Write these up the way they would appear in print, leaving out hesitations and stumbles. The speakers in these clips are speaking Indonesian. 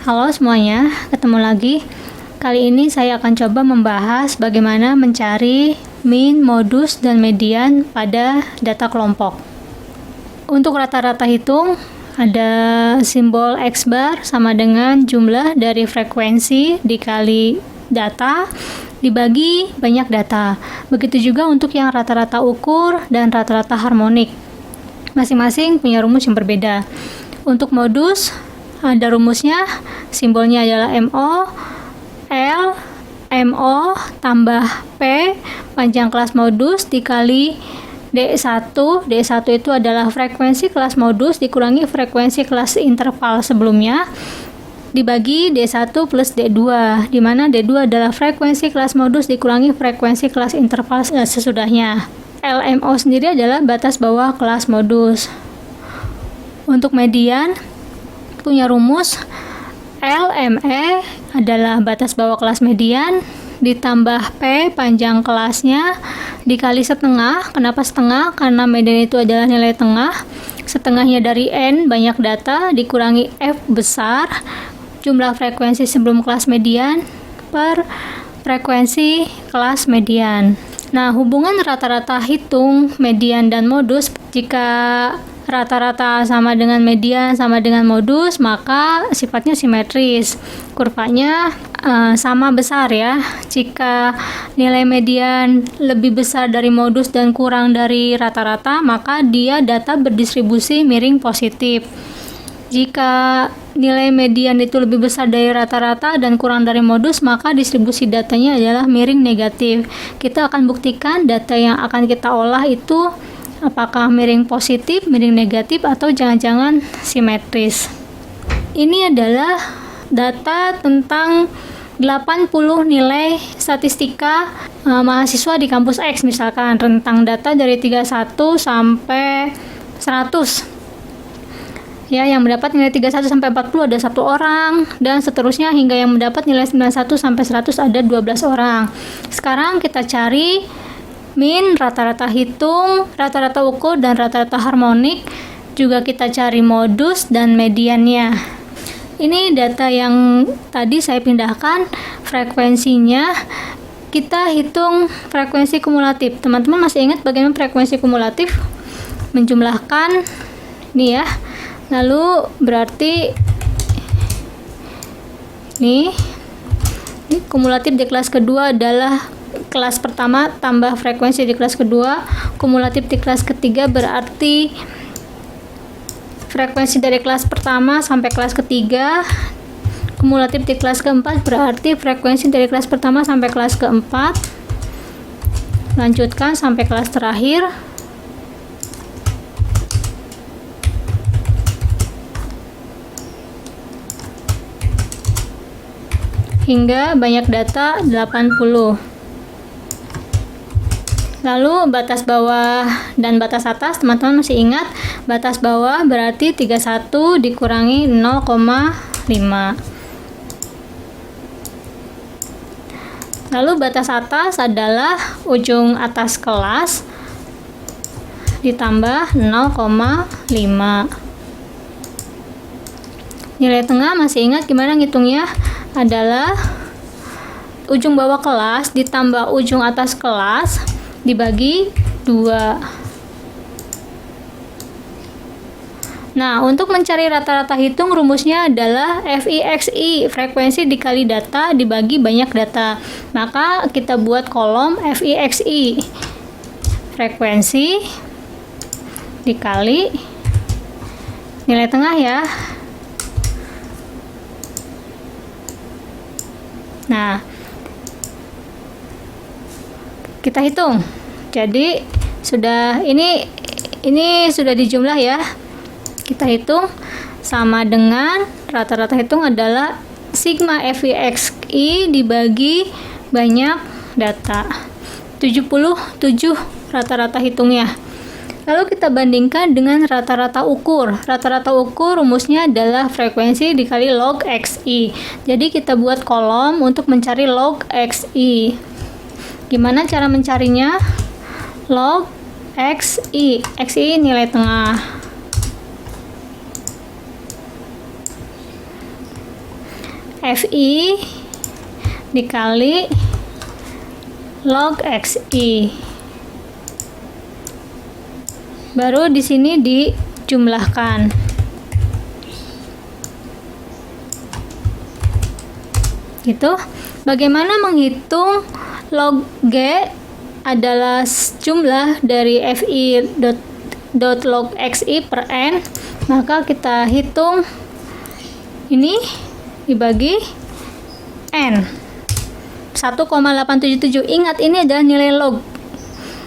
Halo semuanya, ketemu lagi. Kali ini saya akan coba membahas bagaimana mencari min, modus, dan median pada data kelompok. Untuk rata-rata hitung, ada simbol X bar sama dengan jumlah dari frekuensi dikali data dibagi banyak data. Begitu juga untuk yang rata-rata ukur dan rata-rata harmonik. Masing-masing punya rumus yang berbeda. Untuk modus, ada rumusnya, simbolnya adalah MO, L, MO tambah P, panjang kelas modus dikali D1. D1 itu adalah frekuensi kelas modus dikurangi frekuensi kelas interval sebelumnya, dibagi D1 plus D2, di mana D2 adalah frekuensi kelas modus dikurangi frekuensi kelas interval sesudahnya. LMO sendiri adalah batas bawah kelas modus. Untuk median, punya rumus LME adalah batas bawah kelas median ditambah P panjang kelasnya dikali setengah. Kenapa setengah? Karena median itu adalah nilai tengah. Setengahnya dari N banyak data dikurangi F besar jumlah frekuensi sebelum kelas median per frekuensi kelas median. Nah, hubungan rata-rata hitung, median, dan modus, jika rata-rata sama dengan median sama dengan modus, maka sifatnya simetris. Kurvanya sama besar ya. Jika nilai median lebih besar dari modus dan kurang dari rata-rata, maka dia data berdistribusi miring positif. Jika nilai median itu lebih besar dari rata-rata dan kurang dari modus, maka distribusi datanya adalah miring negatif. Kita akan buktikan data yang akan kita olah itu apakah miring positif, miring negatif, atau jangan-jangan simetris. Ini adalah data tentang 80 nilai statistika mahasiswa di kampus X, misalkan rentang data dari 31 sampai 100. Ya, yang mendapat nilai 31 sampai 40 ada 1 orang, dan seterusnya hingga yang mendapat nilai 91 sampai 100 ada 12 orang. Sekarang kita cari min, rata-rata hitung, rata-rata ukur, dan rata-rata harmonik. Juga kita cari modus dan mediannya. Ini data yang tadi saya pindahkan, frekuensinya. Kita hitung frekuensi kumulatif. Teman-teman masih ingat bagaimana frekuensi kumulatif? Menjumlahkan, ini ya. Lalu berarti ini kumulatif di kelas kedua adalah kelas pertama tambah frekuensi di kelas kedua, kumulatif di kelas ketiga berarti frekuensi dari kelas pertama sampai kelas ketiga, kumulatif di kelas keempat berarti frekuensi dari kelas pertama sampai kelas keempat, lanjutkan sampai kelas terakhir. Hingga banyak data 80. Lalu batas bawah dan batas atas, teman-teman masih ingat? Batas bawah berarti 31 dikurangi 0,5. Lalu batas atas adalah ujung atas kelas ditambah 0,5. Nilai tengah masih ingat gimana ngitungnya? Adalah ujung bawah kelas ditambah ujung atas kelas dibagi 2. Nah, untuk mencari rata-rata hitung rumusnya adalah FIXI, frekuensi dikali data dibagi banyak data. Maka kita buat kolom FIXI, frekuensi dikali nilai tengah ya. Nah, kita hitung. Jadi sudah ini sudah dijumlah ya. Kita hitung sama dengan rata-rata hitung adalah sigma FIXI dibagi banyak data. 77 rata-rata hitungnya. Lalu kita bandingkan dengan rata-rata ukur. Rata-rata ukur rumusnya adalah frekuensi dikali log XI. Jadi kita buat kolom untuk mencari log XI. Gimana cara mencarinya? Log XI. XI nilai tengah. FI dikali log XI. Baru di sini dijumlahkan. Gitu. Bagaimana menghitung log G adalah jumlah dari FI dot log XI per N? Maka kita hitung ini dibagi N 1,877. Ingat, ini adalah nilai log,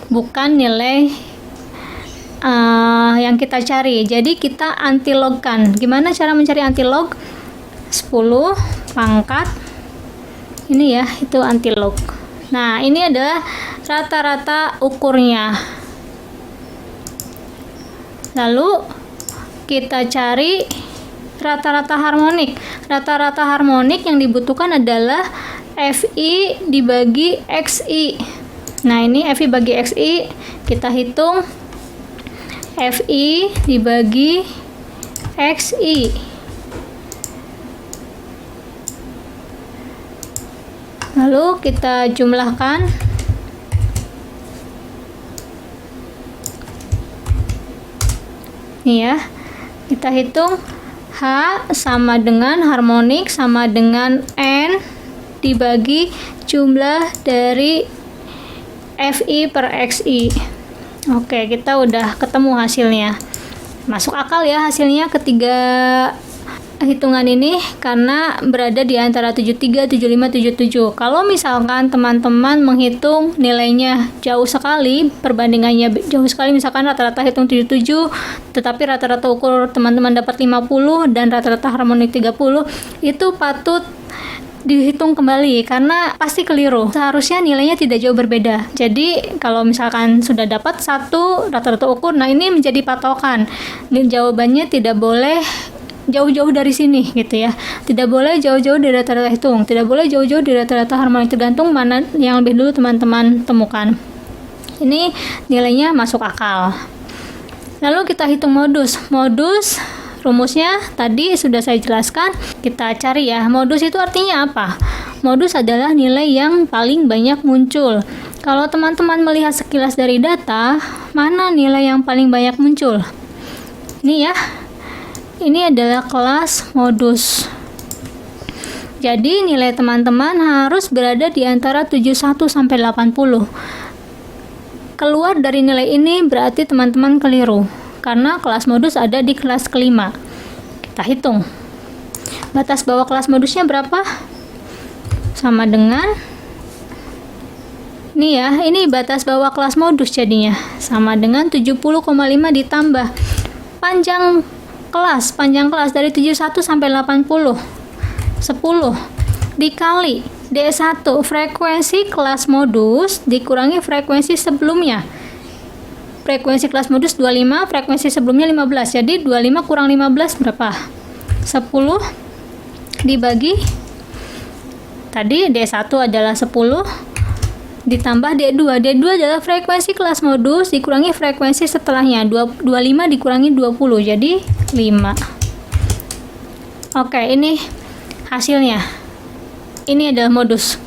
bukan nilai yang kita cari. Jadi kita antilogkan. Gimana cara mencari antilog? 10 pangkat ini ya, itu antilog. Nah, ini adalah rata-rata ukurnya. Lalu kita cari rata-rata harmonik. Rata-rata harmonik yang dibutuhkan adalah FI dibagi XI. Nah, ini FI bagi XI, kita hitung FI dibagi XI. Lalu kita jumlahkan. Nih ya, kita hitung H sama dengan harmonik sama dengan N dibagi jumlah dari FI per XI. Oke, kita udah ketemu hasilnya. Masuk akal ya hasilnya ketiga hitungan ini karena berada di antara 73, 75, 77. Kalau misalkan teman-teman menghitung nilainya jauh sekali, perbandingannya jauh sekali, misalkan rata-rata hitung 77, tetapi rata-rata ukur teman-teman dapat 50 dan rata-rata harmonik 30, itu patut dihitung kembali karena pasti keliru. Seharusnya nilainya tidak jauh berbeda. Jadi kalau misalkan sudah dapat satu rata-rata ukur, nah ini menjadi patokan. Ini jawabannya tidak boleh jauh-jauh dari sini gitu ya. Tidak boleh jauh-jauh dari rata-rata hitung, tidak boleh jauh-jauh dari rata-rata harmonik, tergantung mana yang lebih dulu teman-teman temukan. Ini nilainya masuk akal. Lalu kita hitung modus. Modus rumusnya tadi sudah saya jelaskan. Kita cari ya. Modus itu artinya apa? Modus adalah nilai yang paling banyak muncul. Kalau teman-teman melihat sekilas dari data, mana nilai yang paling banyak muncul? Ini ya. Ini adalah kelas modus. Jadi nilai teman-teman harus berada di antara 71 sampai 80. Keluar dari nilai ini berarti teman-teman keliru karena kelas modus ada di kelas kelima. Kita hitung. Batas bawah kelas modusnya berapa? Sama dengan ini ya, ini batas bawah kelas modus jadinya sama dengan 70,5 ditambah panjang kelas dari 71 sampai 80, 10 dikali D1 frekuensi kelas modus dikurangi frekuensi sebelumnya. Frekuensi kelas modus 25, frekuensi sebelumnya 15. Jadi 25 kurang 15 berapa? 10 dibagi tadi D1 adalah 10 ditambah D2. D2 adalah frekuensi kelas modus dikurangi frekuensi setelahnya. 25 dikurangi 20, jadi 5. Oke, ini hasilnya. Ini adalah modus.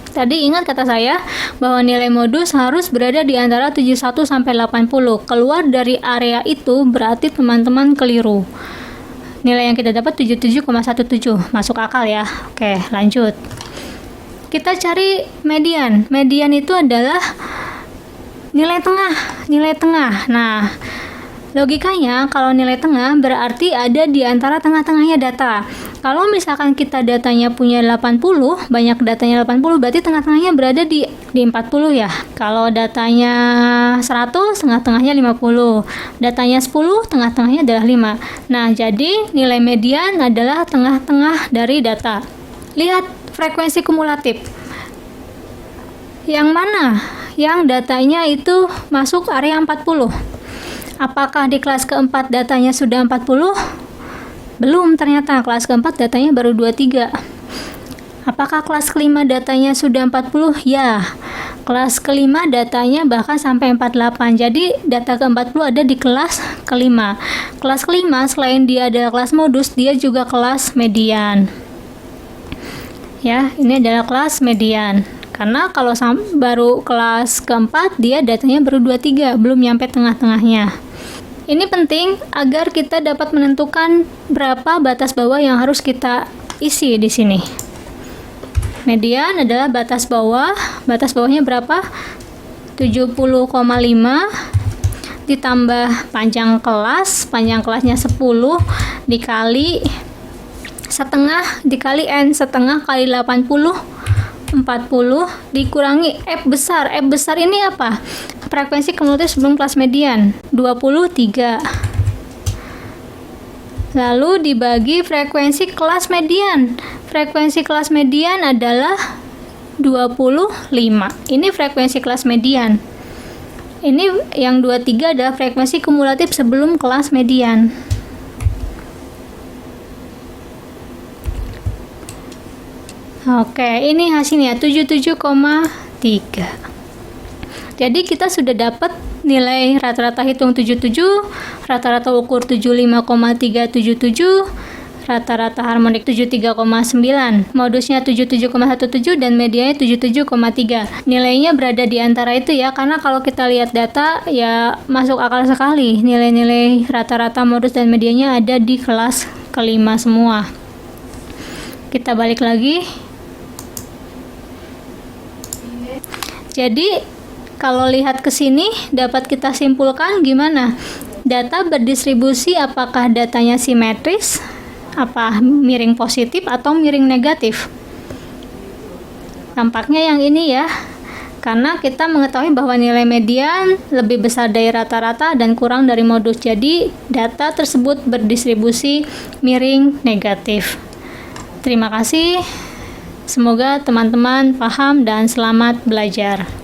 Tadi ingat kata saya bahwa nilai modus harus berada di antara 71 sampai 80. Keluar dari area itu berarti teman-teman keliru. Nilai yang kita dapat 77,17. Masuk akal ya. Oke, lanjut. Kita cari median. Median itu adalah nilai tengah. Nah, logikanya kalau nilai tengah berarti ada di antara tengah-tengahnya data. Kalau misalkan kita datanya punya 80, banyak datanya 80, berarti tengah-tengahnya berada di 40 ya. Kalau datanya 100, tengah-tengahnya 50. Datanya 10, tengah-tengahnya adalah 5. Nah, jadi nilai median adalah tengah-tengah dari data. Lihat frekuensi kumulatif. Yang mana? Yang datanya itu masuk area 40. Apakah di kelas keempat datanya sudah 40? Belum, ternyata kelas keempat datanya baru 23. Apakah kelas kelima datanya sudah 40? Ya. Kelas kelima datanya bahkan sampai 48. Jadi data ke-40 ada di kelas kelima. Kelas kelima selain dia adalah kelas modus, dia juga kelas median. Ya, ini adalah kelas median. Karena kalau baru kelas keempat, dia datanya baru 23, belum nyampe tengah-tengahnya. Ini penting agar kita dapat menentukan berapa batas bawah yang harus kita isi di sini. Median adalah batas bawah. Batas bawahnya berapa? 70,5 ditambah panjang kelasnya 10 dikali setengah dikali N setengah kali 80 40 dikurangi F besar. F besar ini apa? Frekuensi kumulatif sebelum kelas median 23. Lalu dibagi frekuensi kelas median. Frekuensi kelas median adalah 25. Ini frekuensi kelas median. Ini yang 23 adalah frekuensi kumulatif sebelum kelas median. Oke, ini hasilnya 77,3. Jadi kita sudah dapat nilai rata-rata hitung 77, rata-rata ukur 75,377, rata-rata harmonik 73,9, modusnya 77,17 dan medianya 77,3. Nilainya berada di antara itu ya, karena kalau kita lihat data ya masuk akal sekali. Nilai-nilai rata-rata modus dan medianya ada di kelas kelima semua. Kita balik lagi. Jadi kalau lihat ke sini dapat kita simpulkan gimana? Data berdistribusi apakah datanya simetris? Apa miring positif atau miring negatif? Tampaknya yang ini ya. Karena kita mengetahui bahwa nilai median lebih besar dari rata-rata dan kurang dari modus. Jadi data tersebut berdistribusi miring negatif. Terima kasih. Semoga teman-teman paham dan selamat belajar.